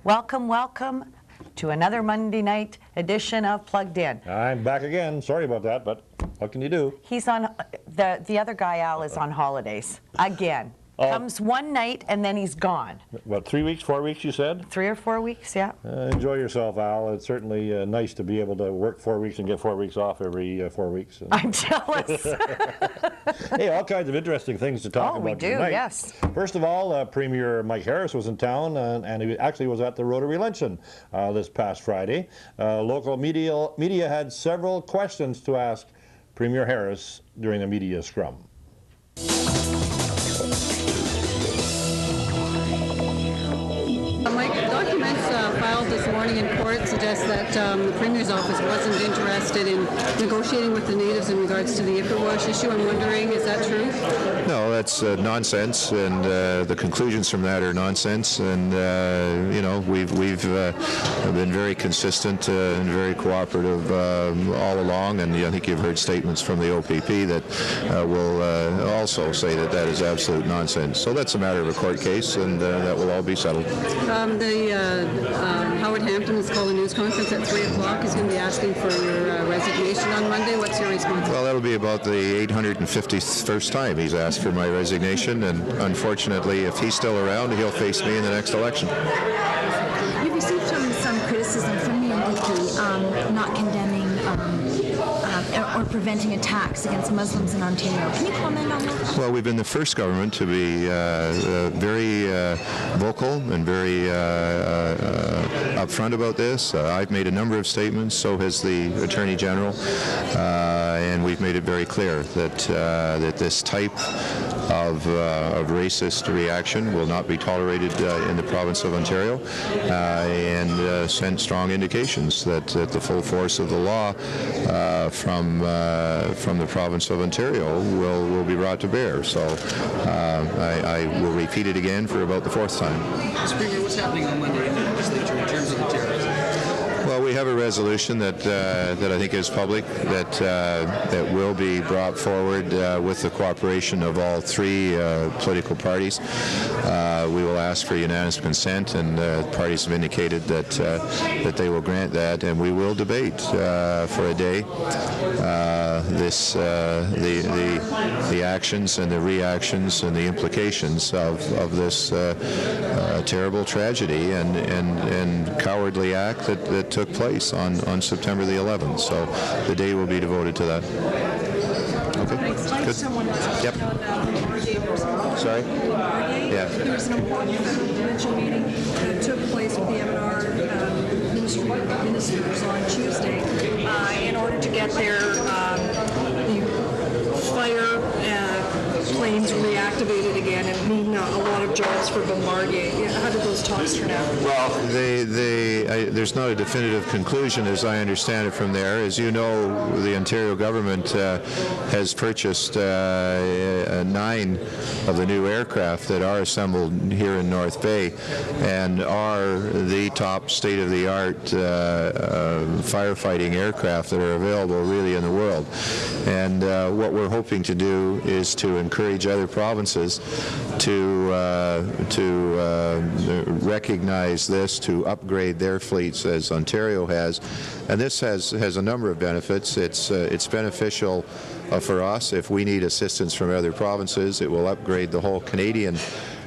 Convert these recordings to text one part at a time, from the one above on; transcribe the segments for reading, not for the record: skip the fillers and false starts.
Welcome, welcome to another Monday night edition of Plugged In. I'm back again. Sorry about that, but what can you do? He's on, the other guy, Al, is on holidays. Again. Comes one night and then he's gone. What, 3 weeks, 4 weeks you said? 3 or 4 weeks, yeah. Enjoy yourself, Al. It's certainly nice to be able to work 4 weeks and get 4 weeks off every 4 weeks. I'm jealous. Hey, all kinds of interesting things to talk about we do, tonight. yes. First of all, Premier Mike Harris was in town, and he actually was at the Rotary Luncheon this past Friday. Local media had several questions to ask Premier Harris during the media scrum. Mike, documents filed this morning in court suggest that the Premier's office wasn't interested in negotiating with the natives in regards to the Ipperwash issue. I'm wondering, is that true? No, that's nonsense, and the conclusions from that are nonsense. And you know, we've been very consistent and very cooperative all along. And I think you've heard statements from the OPP that will also say that that is absolute nonsense. So that's a matter of a court case, and that will all be settled. Howard Hampton has called a news conference at 3 o'clock. He's going to be asking for your resignation on Monday. What's your response? Well, that'll be about the 851st time he's asked for my resignation, and unfortunately, if he's still around, he'll face me in the next election. You've received some criticism from the NDP not condemning or preventing attacks against Muslims in Ontario. Can you comment on that? Well, we've been the first government to be very vocal and very upfront about this. I've made a number of statements, so has the Attorney General, and we've made it very clear that that this type of racist reaction will not be tolerated in the province of Ontario, and sent strong indications that the full force of the law from the province of Ontario will be brought to bear. So I will repeat it again for about the fourth time. Mr. Premier, what's happening on Monday in the legislature in terms of the terrorism? Well, we have a resolution that I think is public that will be brought forward with the cooperation of all three political parties. We will ask for unanimous consent, and parties have indicated that they will grant that, and we will debate for a day the actions and the reactions and the implications of this terrible tragedy and cowardly act that took place on September the 11th. So the day will be devoted to that. Okay. Good. Yep. Sorry? Yeah. There was an important presidential meeting that took place with the M&R ministers on Tuesday in order to get their the fire planes reactivated again and mean a lot of jobs for Bombardier. How did those talks turn out? Well, there's not a definitive conclusion, as I understand it from there. As you know, the Ontario government has purchased 9 of the new aircraft that are assembled here in North Bay and are the top state-of-the-art firefighting aircraft that are available really in the world. And what we're hoping to do is to encourage other provinces to recognize this, to upgrade their fleets as Ontario has. And this has a number of benefits. It's beneficial for us if we need assistance from other provinces. It will upgrade the whole Canadian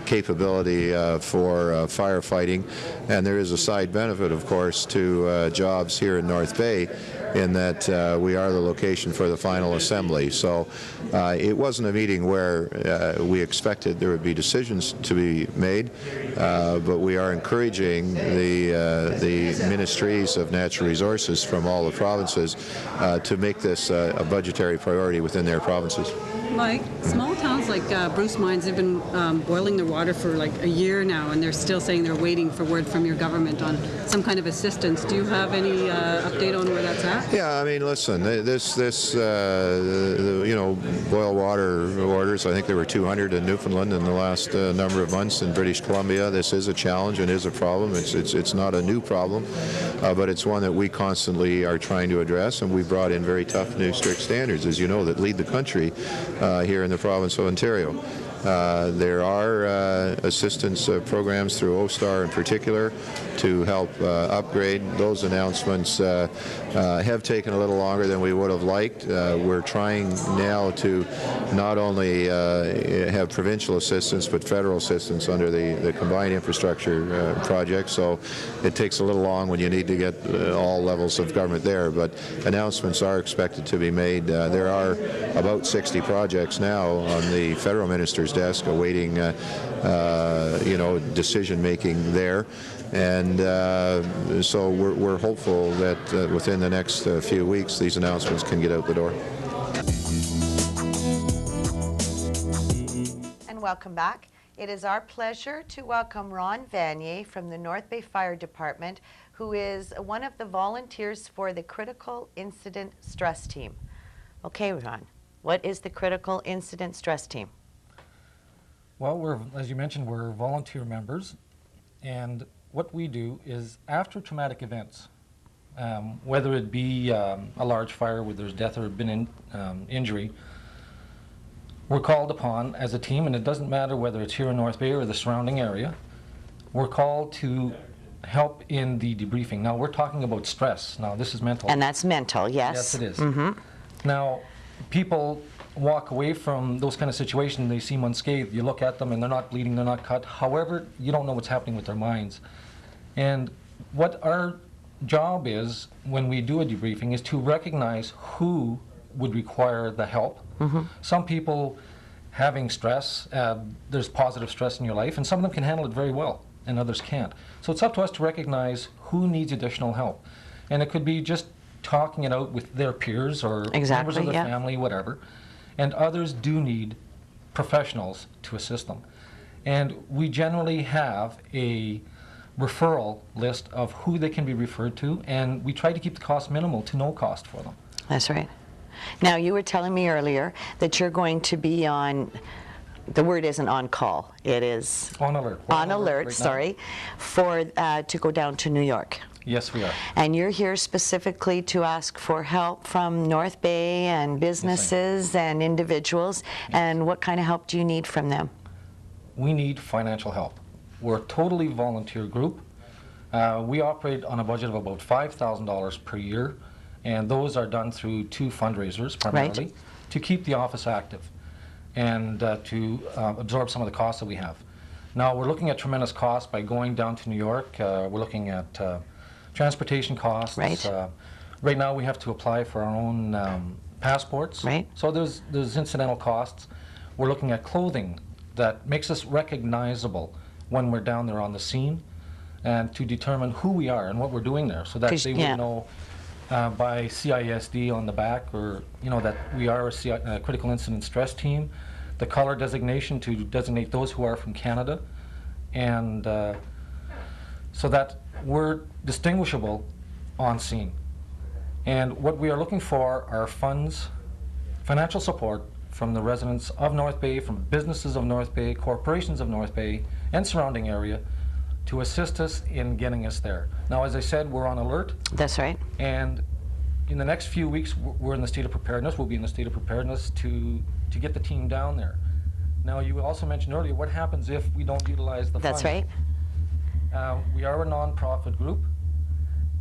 capability for firefighting, and there is a side benefit, of course, to jobs here in North Bay, in that we are the location for the final assembly. So it wasn't a meeting where we expected there would be decisions to be made, but we are encouraging the ministries of natural resources from all the provinces to make this a budgetary priority within their provinces. Mike, small towns like Bruce Mines have been boiling their water for like a year now, and they're still saying they're waiting for word from your government on some kind of assistance. Do you have any update on where that's at? Yeah, I mean, listen, this you know, boil water orders, I think there were 200 in Newfoundland in the last number of months. In British Columbia, this is a challenge and is a problem. It's not a new problem, but it's one that we constantly are trying to address, and we brought in very tough new strict standards, as you know, that lead the country here in the province of Ontario. There are assistance programs through OSTAR in particular to help upgrade. Those announcements have taken a little longer than we would have liked. We're trying now to not only have provincial assistance but federal assistance under the combined infrastructure project, so it takes a little long when you need to get all levels of government there, but announcements are expected to be made. There are about 60 projects now on the federal minister's desk awaiting decision making there, and so we're hopeful that within the next few weeks these announcements can get out the door. And welcome back. It is our pleasure to welcome Ron Vanier from the North Bay Fire Department, who is one of the volunteers for the Critical Incident Stress Team. Okay, Ron, what is the Critical Incident Stress Team? Well, as you mentioned, we're volunteer members, and what we do is after traumatic events, whether it be a large fire where there's death or been injury, we're called upon as a team, and it doesn't matter whether it's here in North Bay or the surrounding area. We're called to help in the debriefing. Now, we're talking about stress. Now, this is mental. And that's mental, yes. Yes, it is. Mm-hmm. Now, people walk away from those kind of situations, they seem unscathed. You look at them and they're not bleeding, they're not cut. However, you don't know what's happening with their minds. And what our job is when we do a debriefing is to recognize who would require the help. Mm-hmm. Some people having stress, there's positive stress in your life, and some of them can handle it very well, and others can't. So it's up to us to recognize who needs additional help. And it could be just talking it out with their peers or members of their family, whatever. And others do need professionals to assist them. And we generally have a referral list of who they can be referred to, and we try to keep the cost minimal to no cost for them. That's right. Now, you were telling me earlier that you're going to be on, the word isn't on call, it is on alert. On alert, right, sorry, for to go down to New York. Yes, we are. And you're here specifically to ask for help from North Bay and businesses and individuals. Yes. And what kind of help do you need from them? We need financial help. We're a totally volunteer group. We operate on a budget of about $5,000 per year, and those are done through 2 fundraisers primarily, right, to keep the office active and to absorb some of the costs that we have. Now, we're looking at tremendous costs by going down to New York. We're looking at transportation costs. Right. Right now we have to apply for our own passports. Right. So there's incidental costs. We're looking at clothing that makes us recognizable when we're down there on the scene, and to determine who we are and what we're doing there, so that they would know by CISD on the back, or that we are a critical incident stress team, the color designation to designate those who are from Canada, and so that we're distinguishable on scene. And what we are looking for are funds, financial support from the residents of North Bay, from businesses of North Bay, corporations of North Bay and surrounding area, to assist us in getting us there. Now, as I said, we're on alert. That's right. And in the next few weeks, we're in the state of preparedness. We'll be in the state of preparedness to get the team down there. Now, you also mentioned earlier, what happens if we don't utilize the funds? That's right. We are a non-profit group,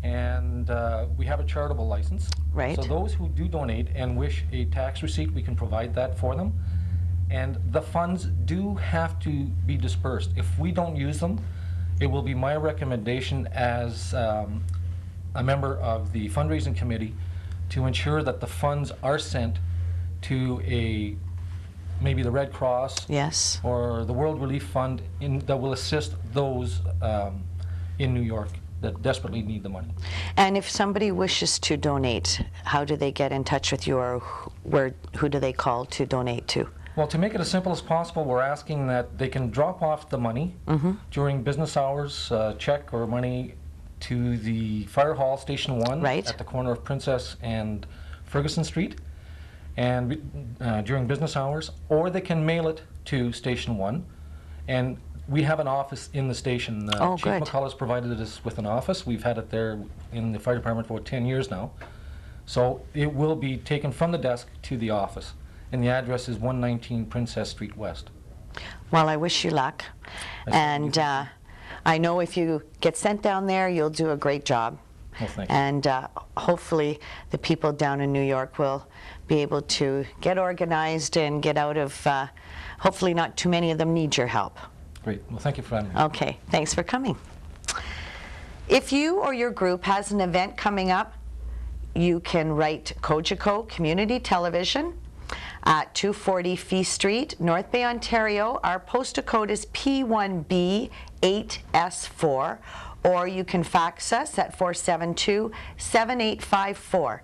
and we have a charitable license. Right. So those who do donate and wish a tax receipt, we can provide that for them. And the funds do have to be dispersed. If we don't use them, it will be my recommendation as a member of the fundraising committee to ensure that the funds are sent to maybe the Red Cross, yes, or the World Relief Fund that will assist those in New York that desperately need the money. And if somebody wishes to donate, how do they get in touch with you, or who do they call to donate to? Well, to make it as simple as possible, we're asking that they can drop off the money during business hours, check or money to the Fire Hall Station 1 right, at the corner of Princess and Ferguson Street, and during business hours, or they can mail it to Station 1. And we have an office in the station. Chief good. McCullough has provided us with an office. We've had it there in the fire department for about 10 years now. So it will be taken from the desk to the office. And the address is 119 Princess Street West. Well, I wish you luck. And I know if you get sent down there, you'll do a great job. Well, thanks. And hopefully the people down in New York will be able to get organized and get out of, hopefully not too many of them need your help. Great. Well, thank you for having me. Okay, thanks for coming. If you or your group has an event coming up, you can write Cogeco Community Television at 240 Fee Street, North Bay, Ontario. Our postal code is P1B8S4, or you can fax us at 472-7854.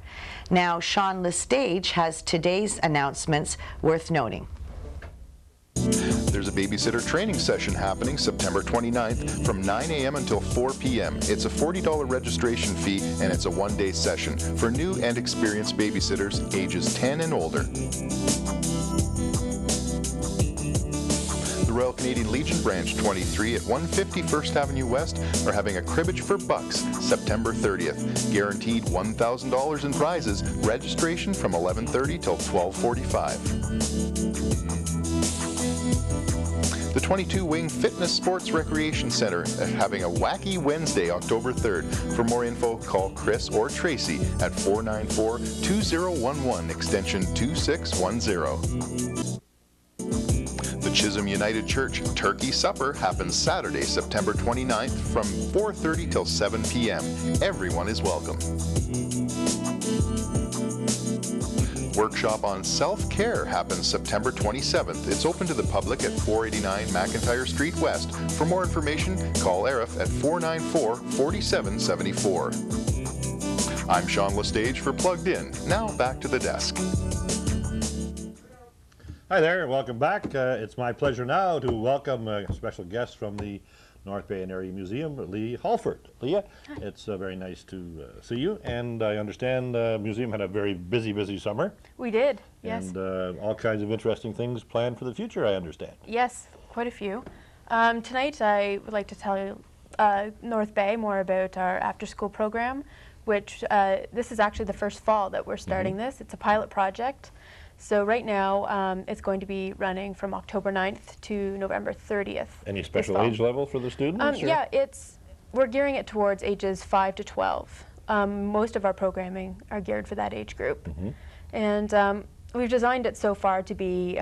Now, Sean Lestage has today's announcements worth noting. There's a babysitter training session happening September 29th from 9 a.m. until 4 p.m. It's a $40 registration fee, and it's a one-day session for new and experienced babysitters ages 10 and older. The Royal Canadian Legion Branch 23 at 150 First Avenue West are having a cribbage for bucks September 30th. Guaranteed $1,000 in prizes. Registration from 11:30 till 12:45. The 22-Wing Fitness Sports Recreation Center having a wacky Wednesday, October 3rd. For more info, call Chris or Tracy at 494-2011, extension 2610. The Chisholm United Church Turkey Supper happens Saturday, September 29th from 4:30 till 7 p.m. Everyone is welcome. Workshop on self-care happens September 27th. It's open to the public at 489 McIntyre Street West. For more information, call Arif at 494-4774. I'm Sean Lestage for Plugged In. Now back to the desk. Hi there, welcome back. It's my pleasure now to welcome a special guest from the North Bay and Area Museum, Lee Halford. Leah, it's very nice to see you, and I understand the museum had a very busy summer. We did, yes. And all kinds of interesting things planned for the future, I understand. Yes, quite a few. Tonight I would like to tell you North Bay more about our after-school program, which this is actually the first fall that we're starting this. It's a pilot project. So right now, it's going to be running from October 9th to November 30th. Any special age level for the students? Yeah, we're gearing it towards ages 5 to 12. Most of our programming are geared for that age group. And we've designed it so far to be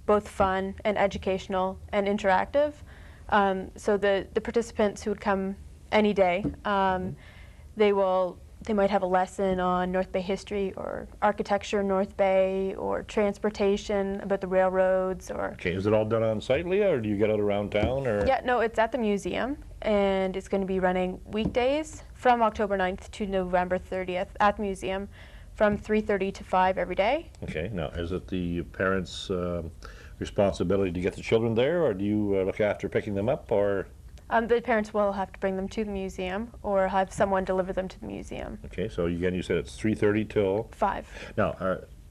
both fun and educational and interactive. So the participants who would come any day, they might have a lesson on North Bay history or architecture in North Bay or transportation, about the railroads. Or Okay, is it all done on site, Leah, or do you get out around town? Or? Yeah, no, it's at the museum, and it's going to be running weekdays from October 9th to November 30th at the museum from 3:30 to 5 every day. Okay, now is it the parents' responsibility to get the children there, or do you look after picking them up, or? The parents will have to bring them to the museum or have someone deliver them to the museum. Okay, so again, you said it's 3:30 till? 5. Now,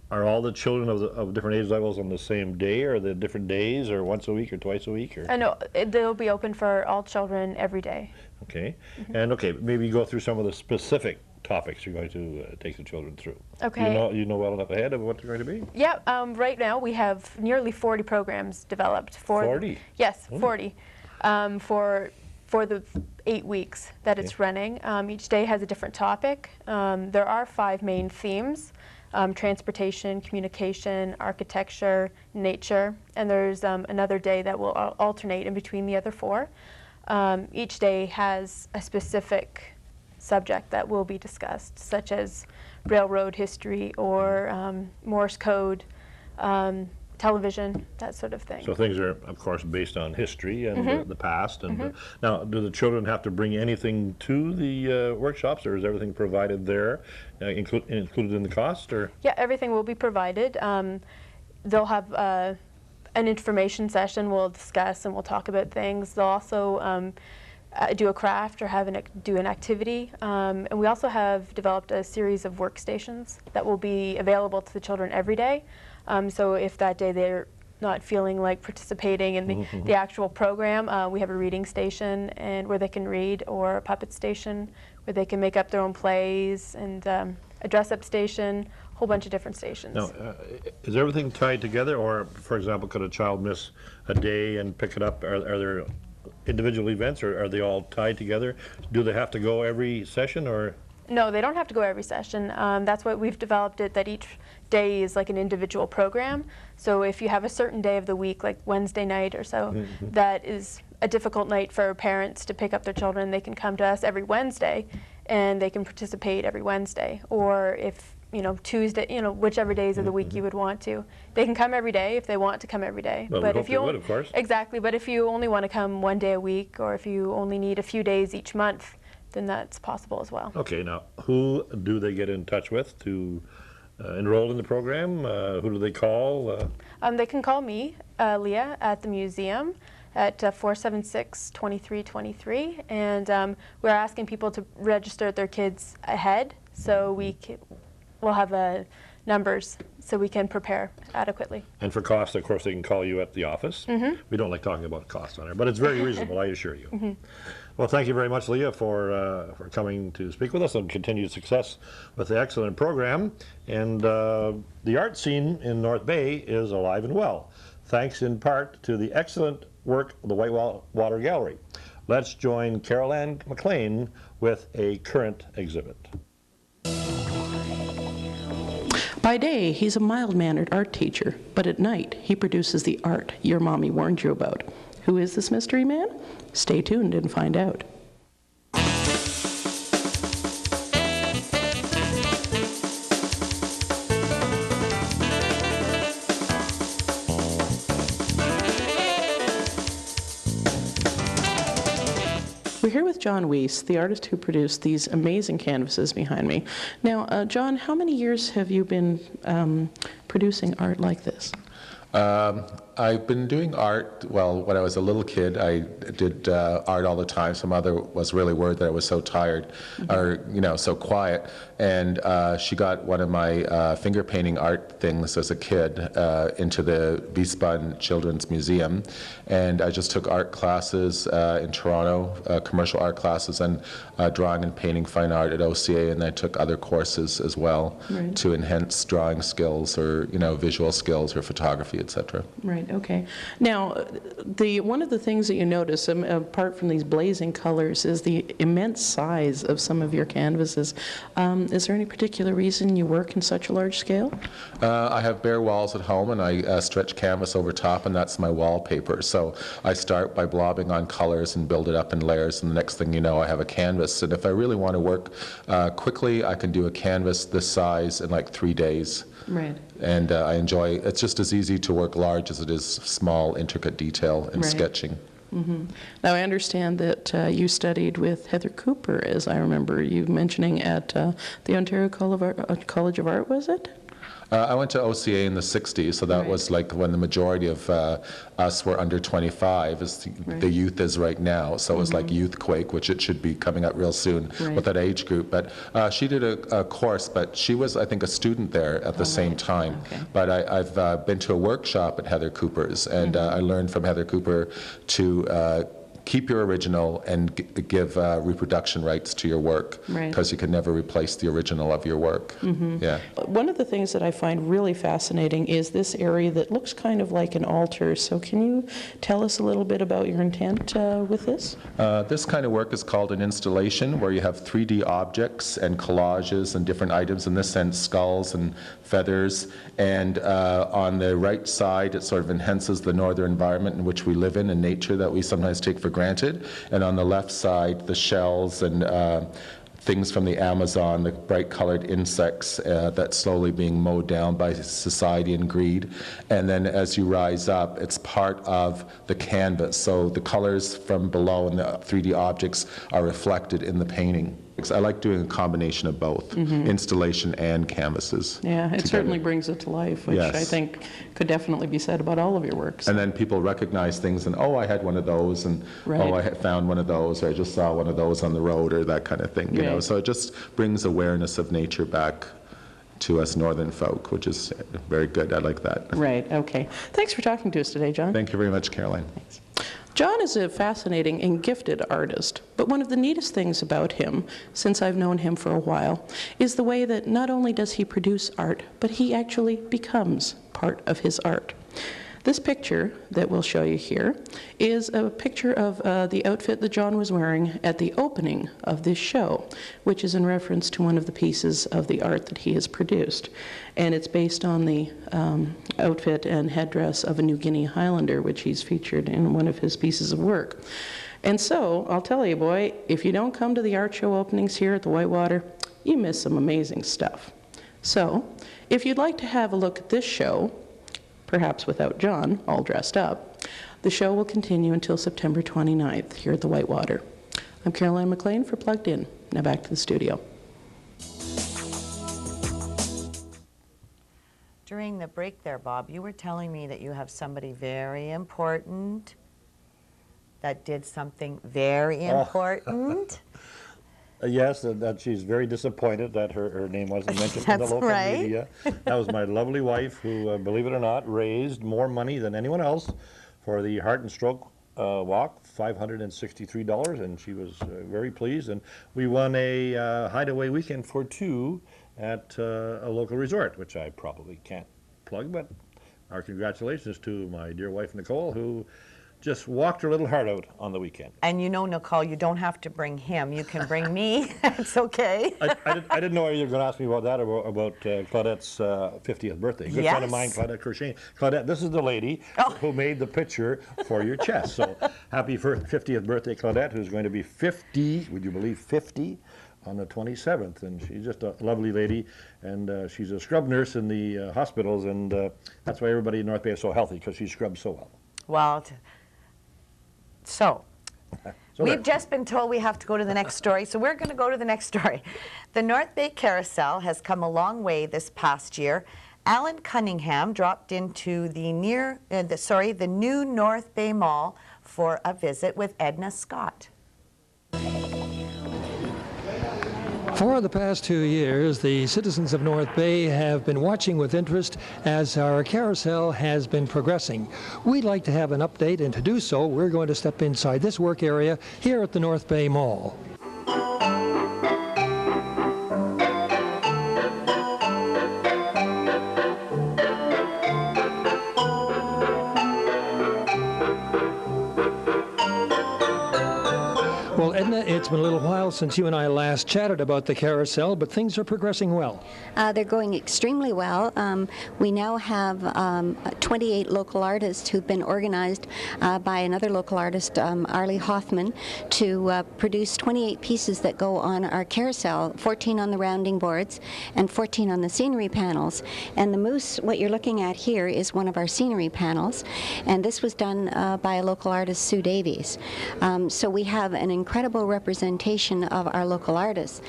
are all the children of different age levels on the same day, or are they different days, or once a week, or twice a week? Or? No, they'll be open for all children every day. Okay, and okay, maybe go through some of the specific topics you're going to take the children through. Okay. You know well enough ahead of what they're going to be? Yeah, right now we have nearly 40 programs developed. 40? Yes, 40. For the 8 weeks that it's running. Each day has a different topic. There are 5 main themes: transportation, communication, architecture, nature, and there's another day that will alternate in between the other 4. Each day has a specific subject that will be discussed, such as railroad history or Morse code, television, that sort of thing. So things are, of course, based on history and the past. And now, do the children have to bring anything to the workshops, or is everything provided there, included in the cost? Or? Yeah, everything will be provided. They'll have an information session. We'll discuss and we'll talk about things. They'll also do a craft or do an activity. And we also have developed a series of workstations that will be available to the children every day. So if that day they're not feeling like participating in the actual program, we have a reading station where they can read, or a puppet station where they can make up their own plays, and a dress-up station, whole bunch of different stations. Now, is everything tied together, or, for example, could a child miss a day and pick it up? Are there individual events, or are they all tied together? Do they have to go every session, or? No, they don't have to go every session. That's what we've developed it, that each day is like an individual program. So if you have a certain day of the week, like Wednesday night or so, that is a difficult night for parents to pick up their children, they can come to us every Wednesday and they can participate every Wednesday. Or if, Tuesday, whichever days of the week you would want to. They can come every day if they want to come every day. Well, but we if hope you they would, of course. Exactly, but if you only want to come one day a week, or if you only need a few days each month, then that's possible as well. Okay, now, who do they get in touch with to enroll in the program? Who do they call? They can call me, Leah, at the museum at 476-2323, and we're asking people to register their kids ahead, so we'll have numbers so we can prepare adequately. And for cost, of course, they can call you at the office. We don't like talking about cost on here, but it's very reasonable, I assure you. Well, thank you very much, Leah, for coming to speak with us, and continued success with the excellent program. And the art scene in North Bay is alive and well, thanks in part to the excellent work of the Whitewater Gallery. Let's join Carol Ann McLean with a current exhibit. By day, he's a mild-mannered art teacher, but at night, he produces the art your mommy warned you about. Who is this mystery man? Stay tuned and find out. We're here with John Weiss, the artist who produced these amazing canvases behind me. Now, John, how many years have you been producing art like this? I've been doing art, well, when I was a little kid, I did art all the time. Some mother was really worried that I was so tired, or, so quiet. And she got one of my finger painting art things as a kid into the Wiesbaden Children's Museum. And I just took art classes in Toronto, commercial art classes, and drawing and painting fine art at OCA. And I took other courses as well to enhance drawing skills, or, visual skills, or photography, etc. Right. Okay. Now, one of the things that you notice, apart from these blazing colors, is the immense size of some of your canvases. Is there any particular reason you work in such a large scale? I have bare walls at home, and I stretch canvas over top, and that's my wallpaper. So I start by blobbing on colors and build it up in layers, and the next thing you know, I have a canvas. And if I really want to work quickly, I can do a canvas this size in like 3 days. Right. And I enjoy, it's just as easy to work large as it is small, intricate detail and sketching. Now, I understand that you studied with Heather Cooper, as I remember you mentioning, at the Ontario College of Art, was it? I went to OCA in the 60s, so that was like when the majority of us were under 25, as the youth is right now. So it was like Youthquake, which it should be coming up real soon with that age group. But she did a course, but she was, I think, a student there at the same time. But I've been to a workshop at Heather Cooper's, and I learned from Heather Cooper to keep your original and give reproduction rights to your work, because you can never replace the original of your work. Yeah. One of the things that I find really fascinating is this area that looks kind of like an altar. So can you tell us a little bit about your intent with this? This kind of work is called an installation, where you have 3D objects and collages and different items, in this sense skulls and feathers, and on the right side it sort of enhances the northern environment in which we live in, and nature that we sometimes take for granted, and on the left side the shells and things from the Amazon, the bright colored insects that's slowly being mowed down by society and greed. And then as you rise up, it's part of the canvas, so the colors from below and the 3D objects are reflected in the painting. I like doing a combination of both, installation and canvases. Yeah, it certainly brings it to life, which I think could definitely be said about all of your works. And then people recognize things, and oh, I had one of those, and oh, I had found one of those, or I just saw one of those on the road, or that kind of thing. You know, so it just brings awareness of nature back to us northern folk, which is very good. I like that. Right. Okay. Thanks for talking to us today, John. Thank you very much, Caroline. Thanks. John is a fascinating and gifted artist, but one of the neatest things about him, since I've known him for a while, is the way that not only does he produce art, but he actually becomes part of his art. This picture that we'll show you here is a picture of the outfit that John was wearing at the opening of this show, which is in reference to one of the pieces of the art that he has produced. And it's based on the outfit and headdress of a New Guinea Highlander, which he's featured in one of his pieces of work. And so, I'll tell you, boy, if you don't come to the art show openings here at the Whitewater, you miss some amazing stuff. So, if you'd like to have a look at this show, perhaps without John, all dressed up, the show will continue until September 29th here at the Whitewater. I'm Caroline McLean for Plugged In. Now back to the studio. During the break there, Bob, you were telling me that you have somebody very important that did something very important. Yes, that she's very disappointed that her name wasn't mentioned in the local media. That was my lovely wife who, believe it or not, raised more money than anyone else for the Heart and Stroke Walk, $563, and she was very pleased. And we won a hideaway weekend for two at a local resort, which I probably can't plug, but our congratulations to my dear wife, Nicole, who just walked her little heart out on the weekend. And you know, Nicole, you don't have to bring him. You can bring me. It's okay. I didn't know you were going to ask me about that, about Claudette's 50th birthday. Good friend of mine, Claudette Crochet. Claudette, this is the lady who made the picture for your chest. So happy 50th birthday, Claudette, who's going to be 50, would you believe, 50? On the 27th, and she's just a lovely lady, and she's a scrub nurse in the hospitals, and that's why everybody in North Bay is so healthy, because she scrubs so well. Well, so we've just been told we have to go to the next story, so we're going to go to the next story. The North Bay Carousel has come a long way this past year. Alan Cunningham dropped into the new North Bay Mall for a visit with Edna Scott. For the past 2 years, the citizens of North Bay have been watching with interest as our carousel has been progressing. We'd like to have an update, and to do so, we're going to step inside this work area here at the North Bay Mall. Well, Edna, it's been a little while since you and I last chatted about the carousel, but things are progressing well. They're going extremely well. We now have 28 local artists who've been organized by another local artist, Arlie Hoffman, to produce 28 pieces that go on our carousel, 14 on the rounding boards and 14 on the scenery panels. And the moose, what you're looking at here, is one of our scenery panels, and this was done by a local artist, Sue Davies. So we have an incredible representation of our local artists.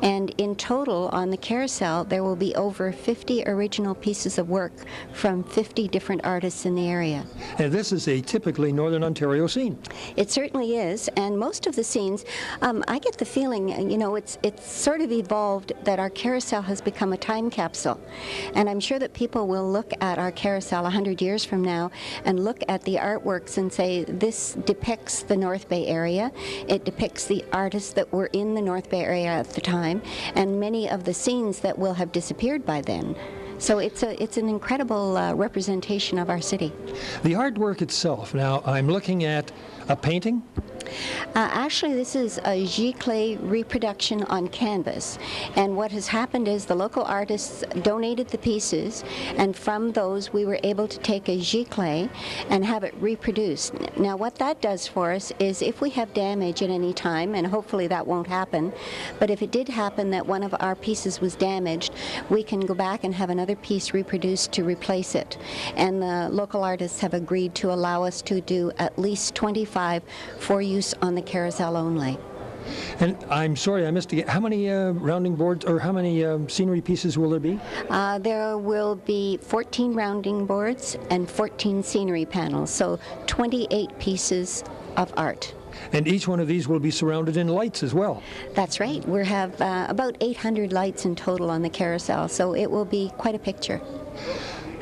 And in total, on the carousel, there will be over 50 original pieces of work from 50 different artists in the area. And this is a typically Northern Ontario scene. It certainly is, and most of the scenes, I get the feeling, you know, it's sort of evolved that our carousel has become a time capsule. And I'm sure that people will look at our carousel 100 years from now and look at the artworks and say, this depicts the North Bay area. It depicts the artists that were in the North Bay area at the time, and many of the scenes that will have disappeared by then. So it's an incredible representation of our city. The artwork itself, now I'm looking at a painting. Actually, this is a giclée reproduction on canvas, and what has happened is the local artists donated the pieces, and from those we were able to take a giclée and have it reproduced. Now what that does for us is if we have damage at any time, and hopefully that won't happen, but if it did happen that one of our pieces was damaged, we can go back and have another piece reproduced to replace it. And the local artists have agreed to allow us to do at least 25 for use on the carousel only. And I'm sorry, I missed it. How many rounding boards or how many scenery pieces will there be? There will be 14 rounding boards and 14 scenery panels, so 28 pieces of art. And each one of these will be surrounded in lights as well. That's right. We have about 800 lights in total on the carousel, so it will be quite a picture.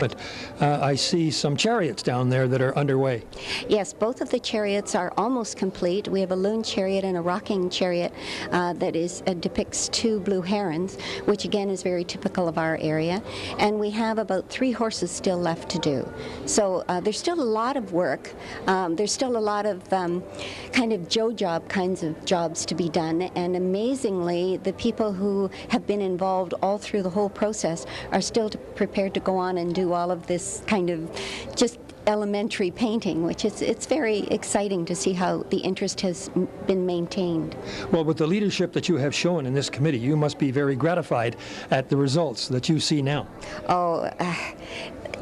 Department. I see some chariots down there that are underway. Yes, both of the chariots are almost complete. We have a loon chariot and a rocking chariot that depicts two blue herons, which again is very typical of our area. And we have about 3 horses still left to do. So there's still a lot of work. There's still a lot of kind of Joe job kinds of jobs to be done. And amazingly, the people who have been involved all through the whole process are still prepared to go on and do all of this kind of just elementary painting, which it's very exciting to see how the interest has been maintained. Well, with the leadership that you have shown in this committee, you must be very gratified at the results that you see now. Oh,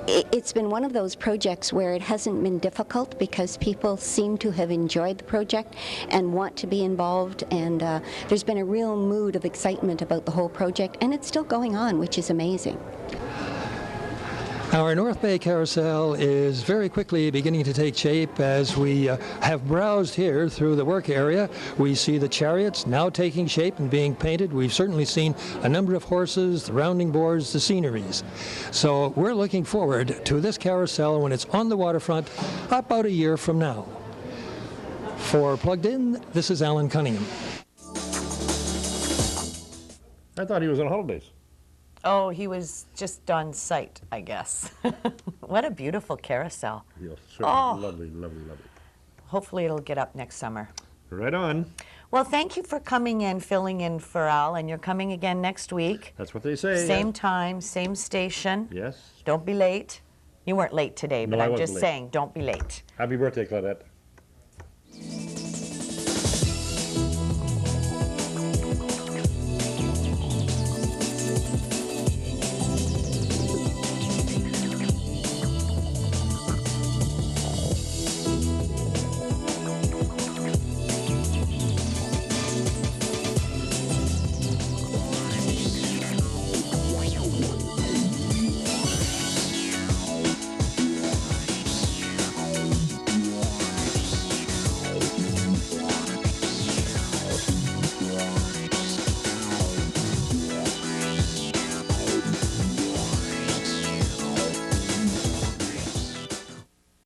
it's been one of those projects where it hasn't been difficult because people seem to have enjoyed the project and want to be involved, and there's been a real mood of excitement about the whole project, and it's still going on, which is amazing. Our North Bay Carousel is very quickly beginning to take shape as we have browsed here through the work area. We see the chariots now taking shape and being painted. We've certainly seen a number of horses, the rounding boards, the sceneries. So we're looking forward to this carousel when it's on the waterfront about a year from now. For Plugged In, this is Alan Cunningham. I thought he was on holidays. Oh, he was just on site, I guess. What a beautiful carousel. Yes, lovely, lovely, lovely. Hopefully it'll get up next summer. Right on. Well, thank you for coming in, filling in for Al, and you're coming again next week. That's what they say. Same time, same station. Yes. Don't be late. You weren't late today, but No, I I'm wasn't just late. saying, don't be late. Happy birthday, Claudette.